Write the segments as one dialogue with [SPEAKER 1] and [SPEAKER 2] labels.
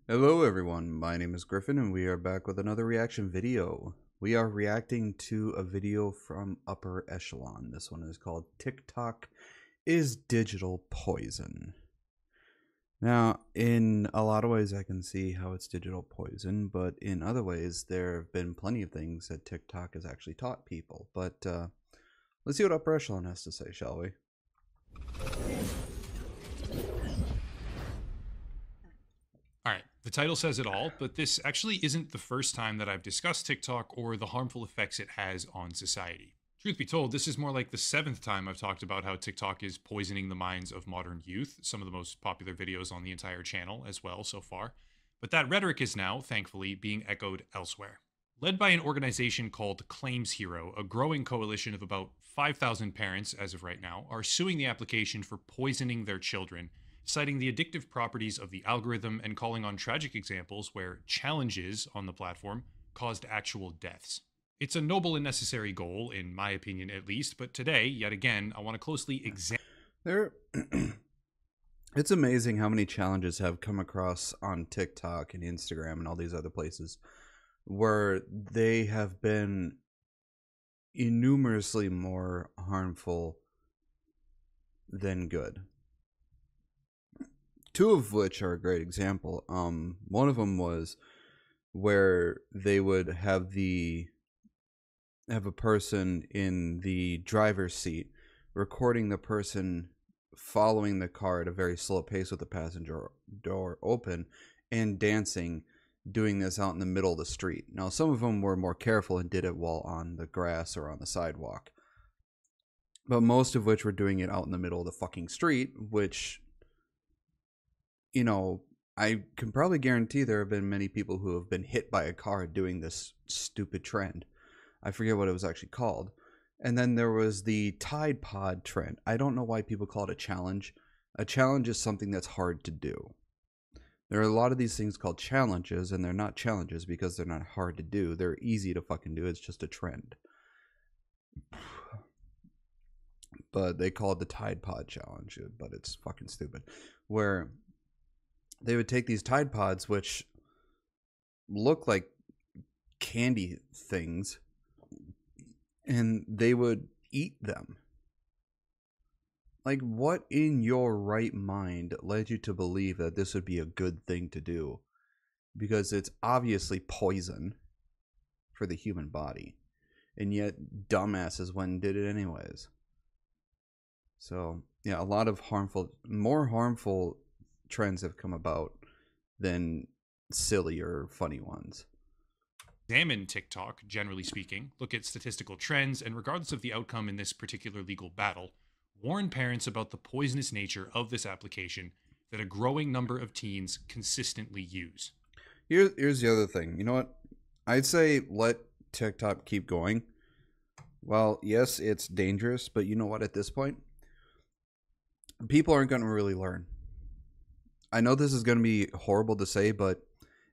[SPEAKER 1] Hello everyone, my name is Griffin and we are back with another reaction video. We are reacting to a video from Upper Echelon. This one is called TikTok is Digital Poison. Now, in a lot of ways I can see how it's digital poison, but in other ways there have been plenty of things that TikTok has actually taught people. But let's see what Upper Echelon has to say, shall we?
[SPEAKER 2] Alright, the title says it all, but this actually isn't the first time that I've discussed TikTok or the harmful effects it has on society. Truth be told, this is more like the 7th time I've talked about how TikTok is poisoning the minds of modern youth, some of the most popular videos on the entire channel as well so far. But that rhetoric is now, thankfully, being echoed elsewhere. Led by an organization called Claims Hero, a growing coalition of about 5,000 parents as of right now are suing the application for poisoning their children, citing the addictive properties of the algorithm and calling on tragic examples where challenges on the platform caused actual deaths. It's a noble and necessary goal, in my opinion at least, but today, yet again, I want to closely examine.
[SPEAKER 1] It's amazing how many challenges have come across on TikTok and Instagram and all these other places where they have been innumerously more harmful than good. Two of which are a great example. One of them was where they would have a person in the driver's seat recording the person following the car at a very slow pace with the passenger door open and dancing, doing this out in the middle of the street. Now, some of them were more careful and did it while on the grass or on the sidewalk, but most of which were doing it out in the middle of the fucking street, which, you know, I can probably guarantee there have been many people who have been hit by a car doing this stupid trend. I forget what it was actually called. And then there was the Tide Pod trend. I don't know why people call it a challenge. A challenge is something that's hard to do. There are a lot of these things called challenges, and they're not challenges because they're not hard to do. They're easy to fucking do. It's just a trend. But they call it the Tide Pod challenge, but it's fucking stupid. Where they would take these Tide Pods, which look like candy things, and they would eat them. Like, what in your right mind led you to believe that this would be a good thing to do? Because it's obviously poison for the human body. And yet, dumbasses went and did it anyways. So, yeah, a lot of more harmful trends have come about than silly or funny ones.
[SPEAKER 2] Examine TikTok, generally speaking, look at statistical trends, and regardless of the outcome in this particular legal battle, warn parents about the poisonous nature of this application that a growing number of teens consistently use.
[SPEAKER 1] Here's the other thing. You know what? I'd say let TikTok keep going. Well, yes, it's dangerous, but you know what? At this point, people aren't going to really learn. I know this is going to be horrible to say, but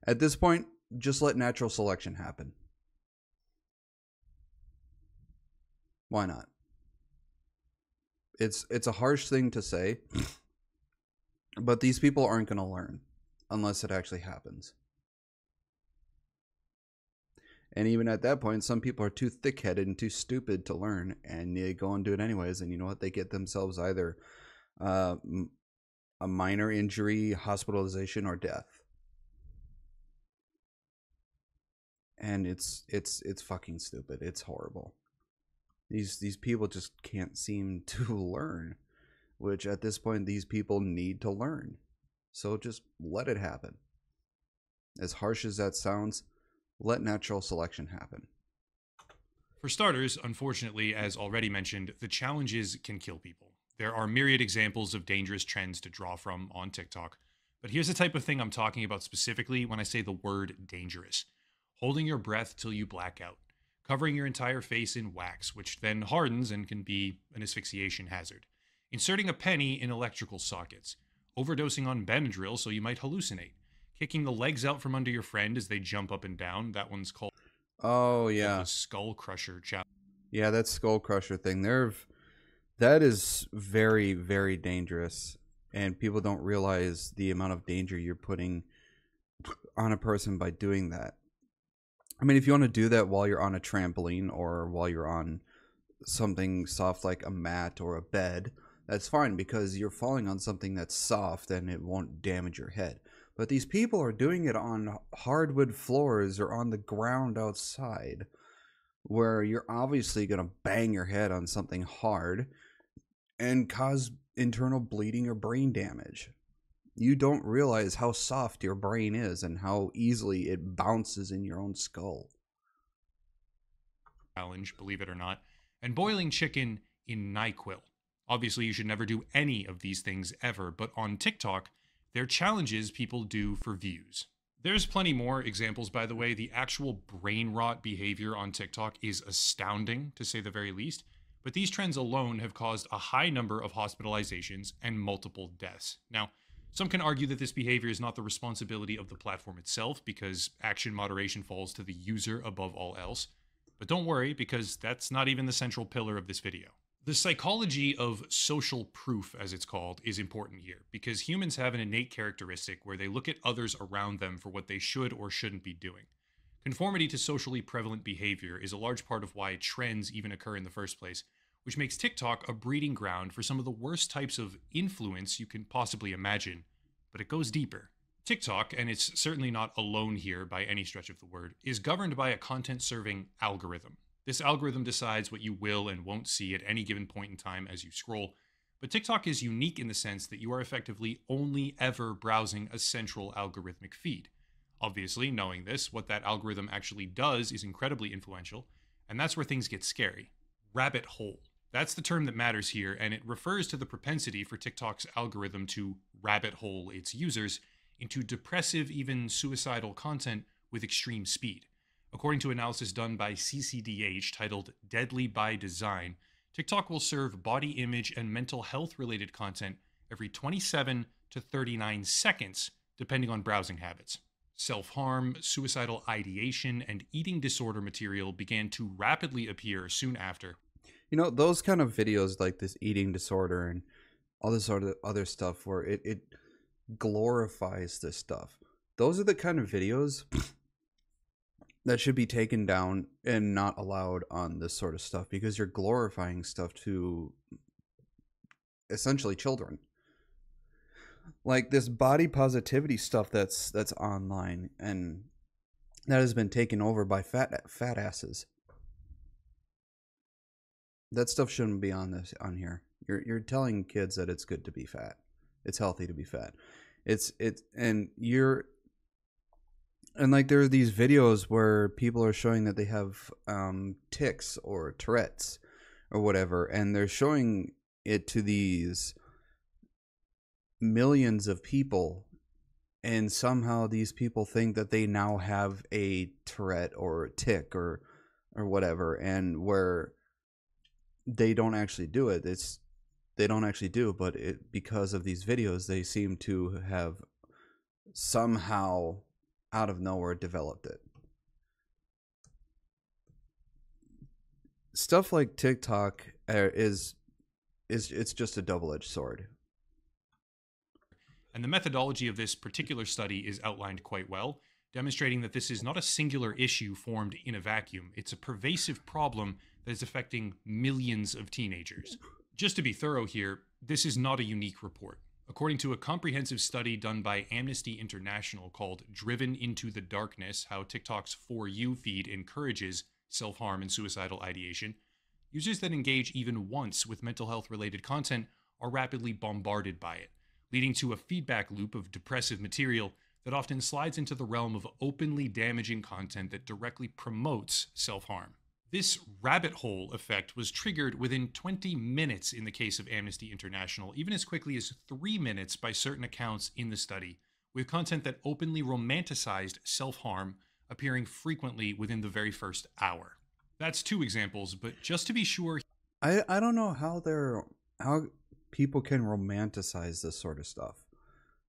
[SPEAKER 1] at this point, just let natural selection happen. Why not? It's a harsh thing to say, but these people aren't going to learn unless it actually happens. And even at that point, some people are too thick-headed and too stupid to learn, and they go and do it anyways. And you know what? They get themselves either a minor injury, hospitalization, or death. And it's fucking stupid. It's horrible. These people just can't seem to learn, which at this point these people need to learn. So just let it happen. As harsh as that sounds, let natural selection happen.
[SPEAKER 2] For starters, unfortunately, as already mentioned, the challenges can kill people. There are myriad examples of dangerous trends to draw from on TikTok, but here's the type of thing I'm talking about specifically when I say the word dangerous. Holding your breath till you black out, covering your entire face in wax, which then hardens and can be an asphyxiation hazard, inserting a penny in electrical sockets, overdosing on Benadryl so you might hallucinate, kicking the legs out from under your friend as they jump up and down. That one's called
[SPEAKER 1] the
[SPEAKER 2] Skull Crusher challenge.
[SPEAKER 1] Yeah, that Skull Crusher thing. That is very, very dangerous, and people don't realize the amount of danger you're putting on a person by doing that. I mean, if you want to do that while you're on a trampoline or while you're on something soft like a mat or a bed, that's fine because you're falling on something that's soft and it won't damage your head. But these people are doing it on hardwood floors or on the ground outside where you're obviously going to bang your head on something hard and cause internal bleeding or brain damage. You don't realize how soft your brain is and how easily it bounces in your own skull.
[SPEAKER 2] Challenge, believe it or not, and boiling chicken in NyQuil. Obviously, you should never do any of these things ever, but on TikTok, they're challenges people do for views. There's plenty more examples, by the way. The actual brain rot behavior on TikTok is astounding, to say the very least. But these trends alone have caused a high number of hospitalizations and multiple deaths. Now, some can argue that this behavior is not the responsibility of the platform itself because action moderation falls to the user above all else. But don't worry, because that's not even the central pillar of this video. The psychology of social proof, as it's called, is important here because humans have an innate characteristic where they look at others around them for what they should or shouldn't be doing. Conformity to socially prevalent behavior is a large part of why trends even occur in the first place, which makes TikTok a breeding ground for some of the worst types of influence you can possibly imagine. But it goes deeper. TikTok, and it's certainly not alone here by any stretch of the word, is governed by a content-serving algorithm. This algorithm decides what you will and won't see at any given point in time as you scroll, but TikTok is unique in the sense that you are effectively only ever browsing a central algorithmic feed. Obviously, knowing this, what that algorithm actually does is incredibly influential, and that's where things get scary. Rabbit hole. That's the term that matters here, and it refers to the propensity for TikTok's algorithm to rabbit hole its users into depressive, even suicidal content with extreme speed. According to analysis done by CCDH titled Deadly by Design, TikTok will serve body image and mental health related content every 27 to 39 seconds, depending on browsing habits. Self-harm, suicidal ideation, and eating disorder material began to rapidly appear soon after.
[SPEAKER 1] You know, those kind of videos like this eating disorder and all this sort of other stuff where it glorifies this stuff. Those are the kind of videos that should be taken down and not allowed on this sort of stuff because you're glorifying stuff to essentially children. Like this body positivity stuff that's online and that has been taken over by fat asses. That stuff shouldn't be on here. You're telling kids that it's good to be fat. It's healthy to be fat. And like there are these videos where people are showing that they have tics or Tourette's or whatever, and they're showing it to these millions of people, and somehow these people think that they now have a Tourette or a tic or whatever, and where they don't actually do it. They don't actually do, but because of these videos, they seem to have somehow out of nowhere developed it. Stuff like TikTok is it's just a double-edged sword.
[SPEAKER 2] And the methodology of this particular study is outlined quite well, demonstrating that this is not a singular issue formed in a vacuum. It's a pervasive problem that is affecting millions of teenagers. Just to be thorough here, this is not a unique report. According to a comprehensive study done by Amnesty International called Driven into the Darkness, How TikTok's For You feed encourages self-harm and suicidal ideation, users that engage even once with mental health-related content are rapidly bombarded by it, leading to a feedback loop of depressive material that often slides into the realm of openly damaging content that directly promotes self-harm. This rabbit hole effect was triggered within 20 minutes in the case of Amnesty International, even as quickly as 3 minutes by certain accounts in the study, with content that openly romanticized self-harm appearing frequently within the very first hour. That's 2 examples, but just to be sure,
[SPEAKER 1] I don't know how people can romanticize this sort of stuff.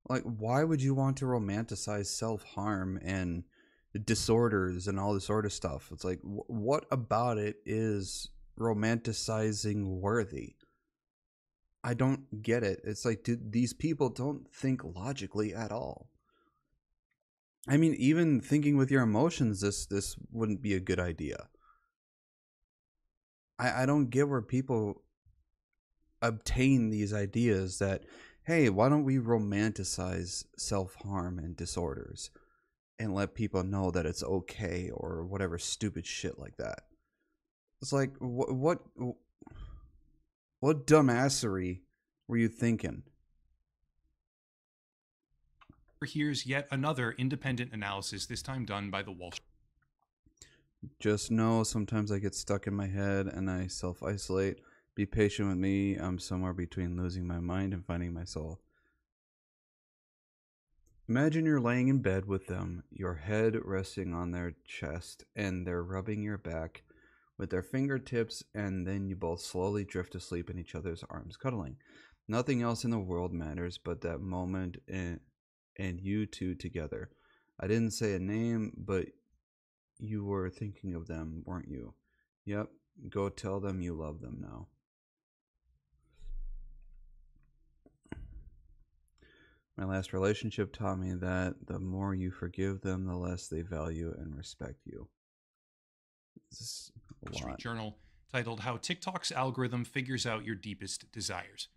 [SPEAKER 1] Like, why would you want to romanticize self-harm and disorders and all this sort of stuff? It's like, what about it is romanticizing worthy? I don't get it. It's like, these people don't think logically at all. I mean, even thinking with your emotions, this wouldn't be a good idea. I don't get where people obtain these ideas that, hey, why don't we romanticize self-harm and disorders and let people know that it's okay, or whatever stupid shit like that. It's like, what dumbassery were you thinking?
[SPEAKER 2] Here's yet another independent analysis, this time done by the Wall Street.
[SPEAKER 1] Just know sometimes I get stuck in my head and I self isolate. Be patient with me. I'm somewhere between losing my mind and finding my soul. Imagine you're laying in bed with them, your head resting on their chest, and they're rubbing your back with their fingertips, and then you both slowly drift to sleep in each other's arms, cuddling. Nothing else in the world matters but that moment and you two together. I didn't say a name, but you were thinking of them, weren't you? Yep, go tell them you love them now. My last relationship taught me that the more you forgive them, the less they value and respect you. This is a
[SPEAKER 2] Street
[SPEAKER 1] lot.
[SPEAKER 2] Journal, titled How TikTok's Algorithm Figures Out Your Deepest Desires.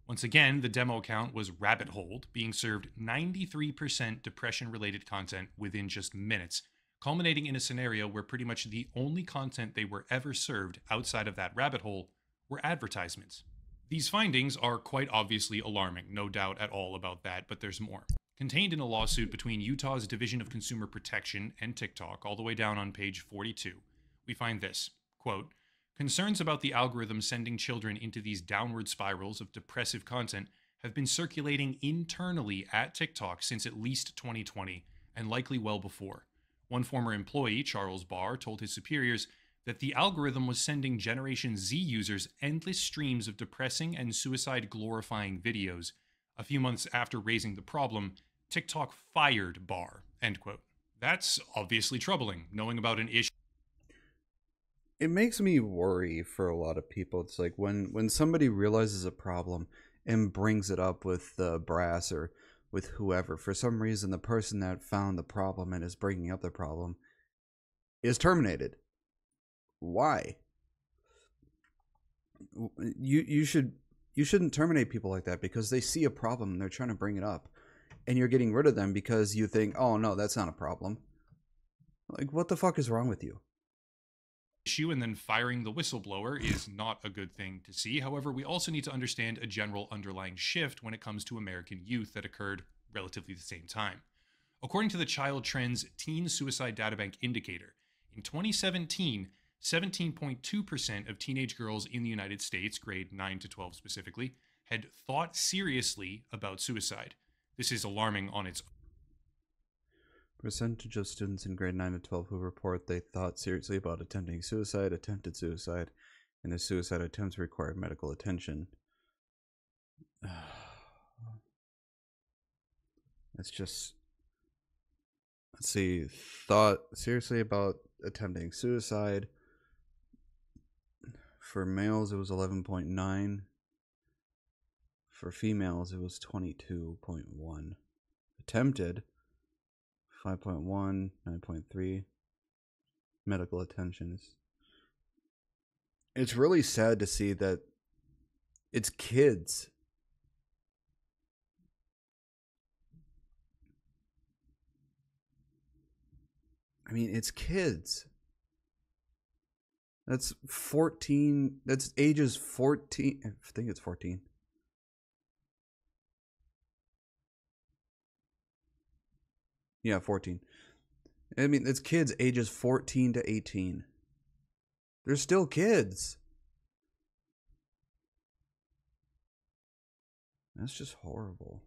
[SPEAKER 2] Once again, the demo account was rabbit holed, being served 93% depression related content within just minutes, culminating in a scenario where pretty much the only content they were ever served outside of that rabbit hole were advertisements. These findings are quite obviously alarming, no doubt at all about that, but there's more. Contained in a lawsuit between Utah's Division of Consumer Protection and TikTok, all the way down on page 42, we find this quote, concerns about the algorithm sending children into these downward spirals of depressive content have been circulating internally at TikTok since at least 2020, and likely well before. One former employee, Charles Barr, told his superiors that the algorithm was sending Generation Z users endless streams of depressing and suicide glorifying videos. A few months after raising the problem, TikTok fired Barr. End quote. That's obviously troubling, knowing about an issue.
[SPEAKER 1] It makes me worry for a lot of people. It's like when somebody realizes a problem and brings it up with the brass or with whoever, for some reason the person that found the problem and is bringing up the problem is terminated. Why? You shouldn't terminate people like that because they see a problem and they're trying to bring it up, and you're getting rid of them because you think, oh no, that's not a problem. Like, what the fuck is wrong with you?
[SPEAKER 2] Issue and then firing the whistleblower is not a good thing to see. However, we also need to understand a general underlying shift when it comes to American youth that occurred relatively the same time. According to the Child Trends Teen Suicide Databank Indicator, in 2017, 17.2% of teenage girls in the United States, grade 9 to 12 specifically, had thought seriously about suicide. This is alarming on its own.
[SPEAKER 1] Percentage of students in grade 9 to 12 who report they thought seriously about attempting suicide, attempted suicide, and their suicide attempts required medical attention. It's just, let's see, thought seriously about attempting suicide. For males, it was 11.9. For females, it was 22.1. Attempted, 5.1, 9.3. Medical attentions. It's really sad to see that it's kids. I mean, it's kids. That's 14. That's ages 14. I think it's 14. Yeah, 14. I mean, it's kids ages 14 to 18. They're still kids. That's just horrible.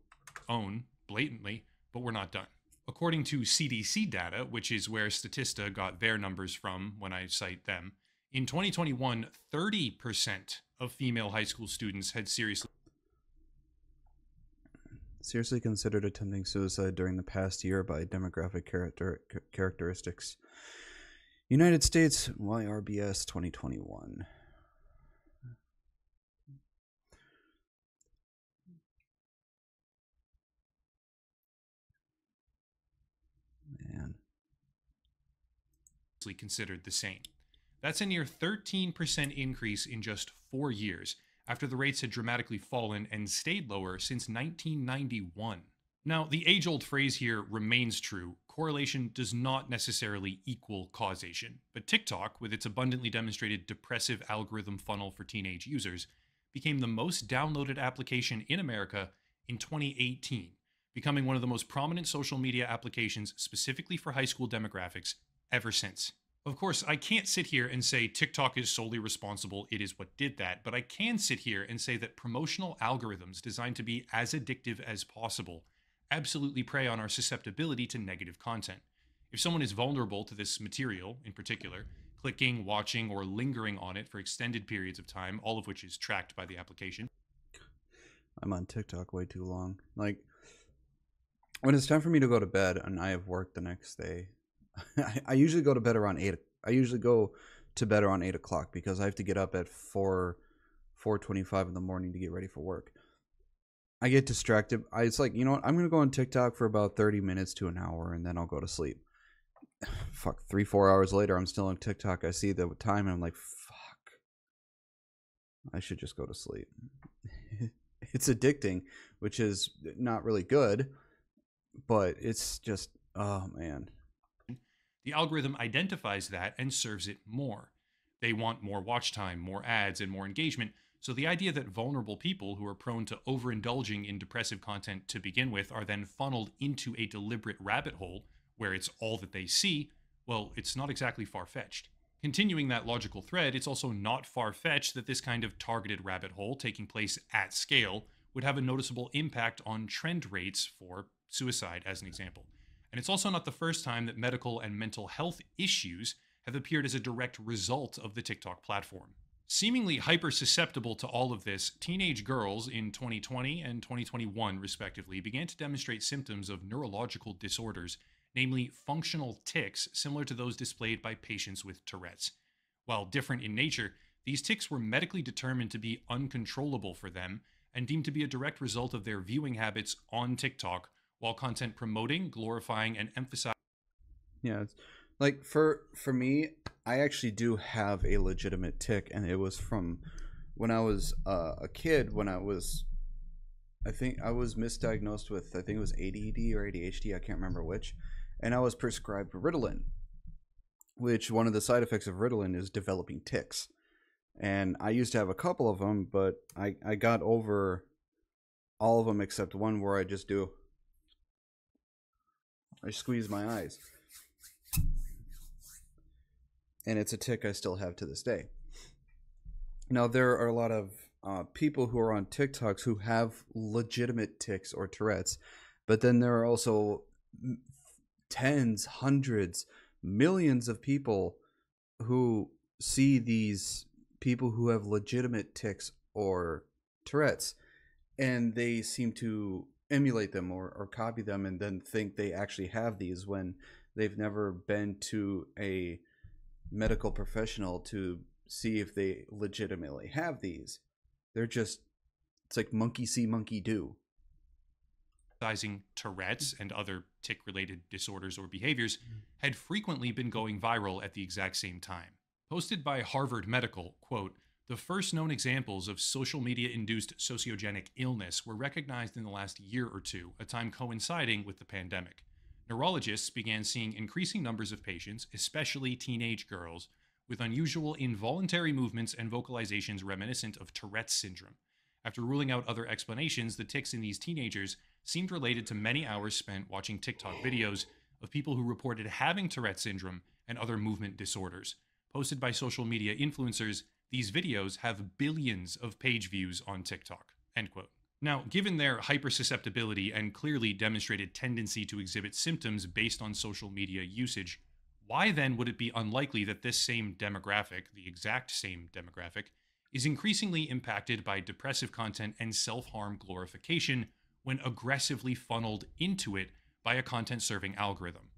[SPEAKER 2] Own blatantly, but we're not done. According to CDC data, which is where Statista got their numbers from when I cite them, in 2021, 30% of female high school students had
[SPEAKER 1] seriously considered attempting suicide during the past year by demographic characteristics. United States YRBS 2021. man.
[SPEAKER 2] Considered the same. That's a near 13% increase in just 4 years, after the rates had dramatically fallen and stayed lower since 1991. Now, the age old phrase here remains true: correlation does not necessarily equal causation. But TikTok, with its abundantly demonstrated depressive algorithm funnel for teenage users, became the most downloaded application in America in 2018, becoming one of the most prominent social media applications specifically for high school demographics ever since. Of course, I can't sit here and say TikTok is solely responsible, it is what did that, but I can sit here and say that promotional algorithms designed to be as addictive as possible absolutely prey on our susceptibility to negative content. If someone is vulnerable to this material, in particular, clicking, watching, or lingering on it for extended periods of time, all of which is tracked by the application.
[SPEAKER 1] I'm on TikTok way too long. Like, when it's time for me to go to bed and I have work the next day, I usually go to bed around 8. I usually go to bed around 8 o'clock because I have to get up at 4:25 in the morning to get ready for work. I get distracted. It's like, you know what? I'm gonna go on TikTok for about 30 minutes to an hour, and then I'll go to sleep. Fuck, 3-4 hours later, I'm still on TikTok. I see the time, and I'm like, fuck, I should just go to sleep. It's addicting, which is not really good, but it's just, oh man.
[SPEAKER 2] The algorithm identifies that and serves it more. They want more watch time, more ads, and more engagement. So the idea that vulnerable people who are prone to overindulging in depressive content to begin with are then funneled into a deliberate rabbit hole where it's all that they see, well, it's not exactly far-fetched. Continuing that logical thread, it's also not far-fetched that this kind of targeted rabbit hole taking place at scale would have a noticeable impact on trend rates for suicide, as an example. And it's also not the first time that medical and mental health issues have appeared as a direct result of the TikTok platform. Seemingly hyper-susceptible to all of this, teenage girls in 2020 and 2021, respectively, began to demonstrate symptoms of neurological disorders, namely functional tics similar to those displayed by patients with Tourette's. While different in nature, these tics were medically determined to be uncontrollable for them and deemed to be a direct result of their viewing habits on TikTok, while content promoting, glorifying, and emphasizing.
[SPEAKER 1] Yeah, it's like for me, I actually do have a legitimate tic, and it was from when I was a kid. I think I was misdiagnosed with, I think it was ADD or ADHD. I can't remember which, and I was prescribed Ritalin, which one of the side effects of Ritalin is developing tics. And I used to have a couple of them, but I got over all of them except one where I squeeze my eyes. And it's a tic I still have to this day. Now, there are a lot of people who are on TikToks who have legitimate tics or Tourette's, but then there are also tens, hundreds, millions of people who see these people who have legitimate tics or Tourette's, and they seem to emulate them or copy them and then think they actually have these when they've never been to a medical professional to see if they legitimately have these. It's like monkey see, monkey do.
[SPEAKER 2] Tourette's and other tic-related disorders or behaviors had frequently been going viral at the exact same time. Posted by Harvard Medical, quote, "The first known examples of social media-induced sociogenic illness were recognized in the last year or two, a time coinciding with the pandemic. Neurologists began seeing increasing numbers of patients, especially teenage girls, with unusual involuntary movements and vocalizations reminiscent of Tourette's syndrome. After ruling out other explanations, the tics in these teenagers seemed related to many hours spent watching TikTok videos of people who reported having Tourette's syndrome and other movement disorders. Posted by social media influencers, these videos have billions of page views on TikTok." End quote. Now, given their hypersusceptibility and clearly demonstrated tendency to exhibit symptoms based on social media usage, why then would it be unlikely that this same demographic, the exact same demographic, is increasingly impacted by depressive content and self-harm glorification when aggressively funneled into it by a content-serving algorithm?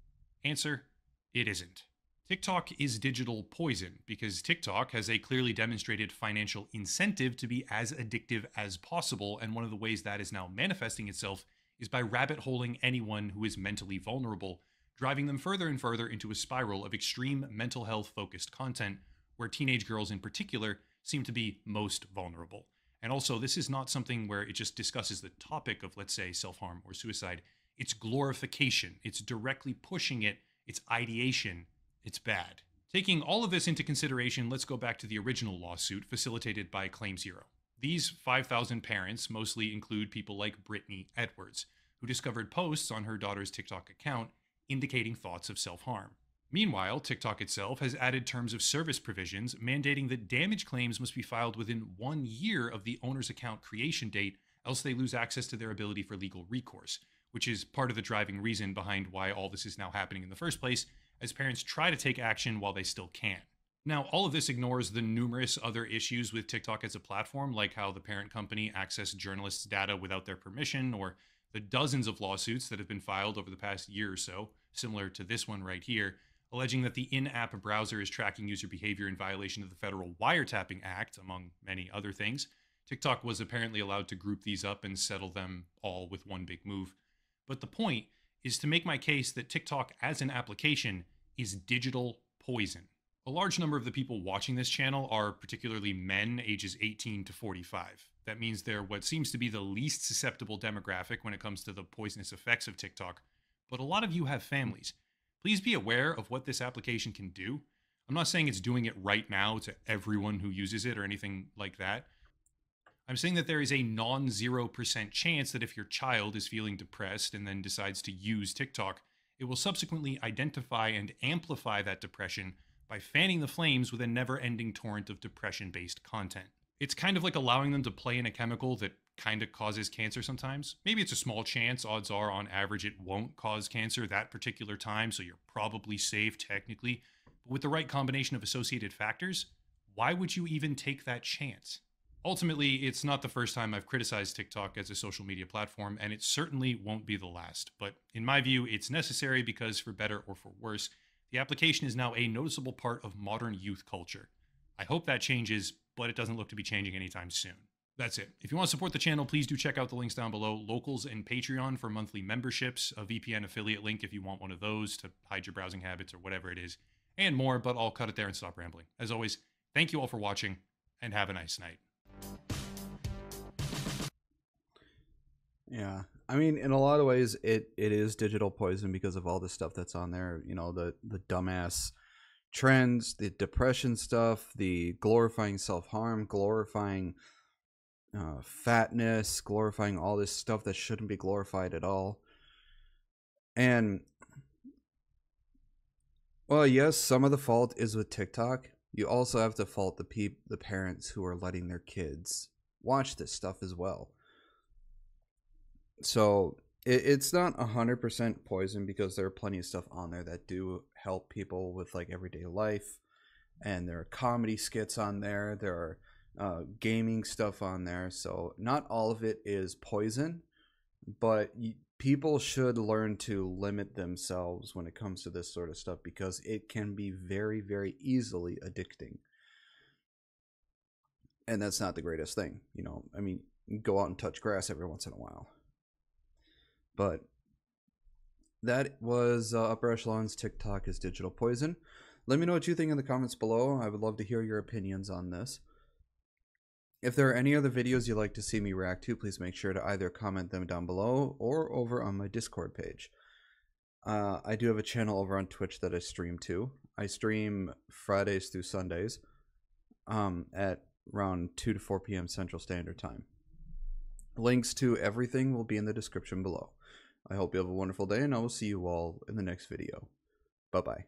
[SPEAKER 2] Answer: it isn't. TikTok is digital poison because TikTok has a clearly demonstrated financial incentive to be as addictive as possible, and one of the ways that is now manifesting itself is by rabbit holing anyone who is mentally vulnerable, driving them further and further into a spiral of extreme mental health focused content where teenage girls in particular seem to be most vulnerable. And also, this is not something where it just discusses the topic of, let's say, self harm or suicide. It's glorification, it's directly pushing it, it's ideation, it's bad. Taking all of this into consideration, let's go back to the original lawsuit facilitated by Claim Zero. These 5,000 parents mostly include people like Brittany Edwards, who discovered posts on her daughter's TikTok account indicating thoughts of self harm. Meanwhile, TikTok itself has added terms of service provisions mandating that damage claims must be filed within 1 year of the owner's account creation date, else they lose access to their ability for legal recourse, which is part of the driving reason behind why all this is now happening in the first place, as parents try to take action while they still can. Now, all of this ignores the numerous other issues with TikTok as a platform, like how the parent company accessed journalists' data without their permission, or the dozens of lawsuits that have been filed over the past year or so, similar to this one right here, alleging that the in-app browser is tracking user behavior in violation of the Federal Wiretapping Act, among many other things. TikTok was apparently allowed to group these up and settle them all with one big move. But the point is to make my case that TikTok as an application is digital poison. A large number of the people watching this channel are particularly men ages 18 to 45. That means they're what seems to be the least susceptible demographic when it comes to the poisonous effects of TikTok. But a lot of you have families. Please be aware of what this application can do. I'm not saying it's doing it right now to everyone who uses it or anything like that. I'm saying that there is a non-0% chance that if your child is feeling depressed and then decides to use TikTok, it will subsequently identify and amplify that depression by fanning the flames with a never-ending torrent of depression-based content. It's kind of like allowing them to play in a chemical that kind of causes cancer sometimes. Maybe it's a small chance. Odds are, on average, it won't cause cancer that particular time, so you're probably safe technically. But with the right combination of associated factors, why would you even take that chance? Ultimately, it's not the first time I've criticized TikTok as a social media platform, and it certainly won't be the last. But in my view, it's necessary because, for better or for worse, the application is now a noticeable part of modern youth culture. I hope that changes, but it doesn't look to be changing anytime soon. That's it. If you want to support the channel, please do check out the links down below. Locals and Patreon for monthly memberships, a VPN affiliate link if you want one of those to hide your browsing habits or whatever it is, and more, but I'll cut it there and stop rambling. As always, thank you all for watching, and have a nice night.
[SPEAKER 1] Yeah, I mean, in a lot of ways, it is digital poison because of all the stuff that's on there. You know, the dumbass trends, the depression stuff, the glorifying self-harm, glorifying fatness, glorifying all this stuff that shouldn't be glorified at all. And well, yes, some of the fault is with TikTok. You also have to fault the parents who are letting their kids watch this stuff as well. So it's not 100% poison because there are plenty of stuff on there that do help people with like everyday life, and there are comedy skits on there. There are gaming stuff on there. So not all of it is poison, but people should learn to limit themselves when it comes to this sort of stuff because it can be very, very easily addicting. And that's not the greatest thing, you know. I mean, go out and touch grass every once in a while. But that was Upper Echelon's TikTok is digital poison. Let me know what you think in the comments below. I would love to hear your opinions on this. If there are any other videos you'd like to see me react to, please make sure to either comment them down below or over on my Discord page. I do have a channel over on Twitch that I stream to. I stream Fridays through Sundays at around 2 to 4 p.m. Central Standard Time. Links to everything will be in the description below. I hope you have a wonderful day, and I will see you all in the next video. Bye-bye.